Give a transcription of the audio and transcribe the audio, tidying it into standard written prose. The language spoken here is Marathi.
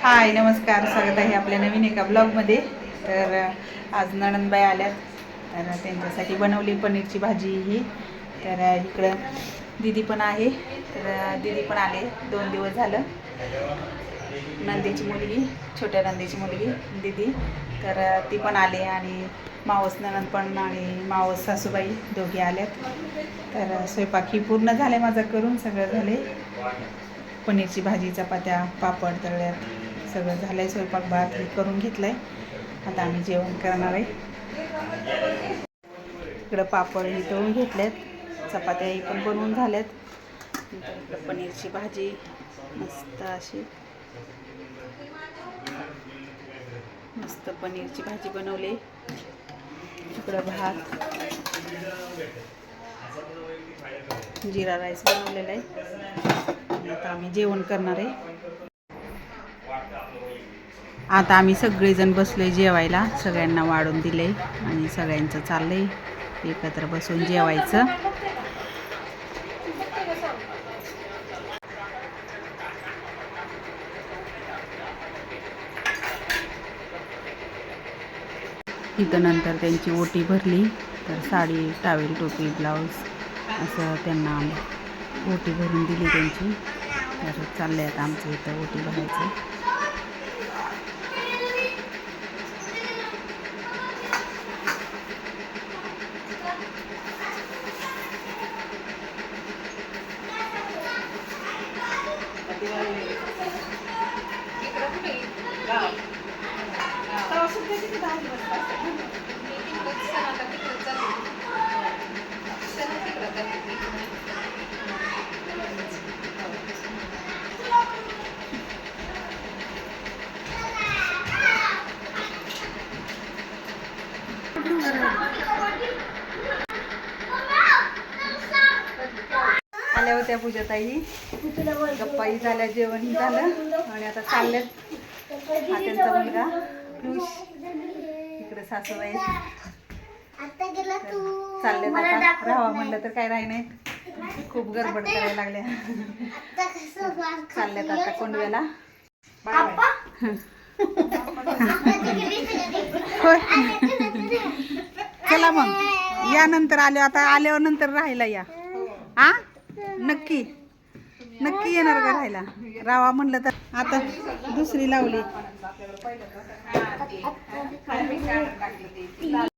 हाय नमस्कार, स्वागत आहे आपल्या नवीन एका ब्लॉगमध्ये. तर आज नणंदबाई आल्यात, तर त्यांच्यासाठी बनवली पनीरची भाजी ही. तर इकडं दीदी पण आहे, तर दीदी पण आले 2 दिवस झालं. नंदेची मुलगी, छोट्या नंदेची मुलगी दीदी, तर ती पण आले आणि मावस नणंद पण आणि मावस सासूबाई दोघे आल्यात. तर स्वयंपाक ही पूर्ण झाले माझा करून, सगळं झाले. पनीरची भाजी, चपात्या, पापड तळल्यात, सगळं झालं आहे. स्वयंपाक भात हे करून घेतलं आहे. आता आम्ही जेवण करणार आहे. इकडं पापड हे तळून घेतलेत, चपात्या ही पण बनवून झाल्यात. इकडं पनीरची भाजी मस्त अशी, मस्त पनीरची भाजी बनवली. इकडं भात, जिरा राईस बनवलेला आहे. आता आम्ही जेवण करणार आहे. आता आम्ही सगळेजण बसलोय जेवायला, सगळ्यांना वाढून दिले आणि सगळ्यांचं चाललंय एकत्र बसून जेवायचं. इथं नंतर त्यांची ओटी भरली, तर साडी, टावेल, टोपी, ब्लाऊज असं त्यांना ओटी भरून दिली त्यांची. तर चाललंय आता आमचं इथं ओटी भरायचं. आल्या होत्या पूजाताई, गप्पाही झाल्या, जेवणही झालं आणि आता चाललेत. हा त्यांचा मुलगा पियुष, इकडे सासूबाई चाललेत. आता राहावं म्हणलं तर काय राही नाही, खूप गडबड करायला लागल्या. चाललेत आता कोंडव्याला. होय, चला मग या नंतर आले, आता आल्यावर नंतर राहायला या. हा नक्की नक्की येणार का राहायला? राहावा म्हणलं तर. आता दुसरी लावली.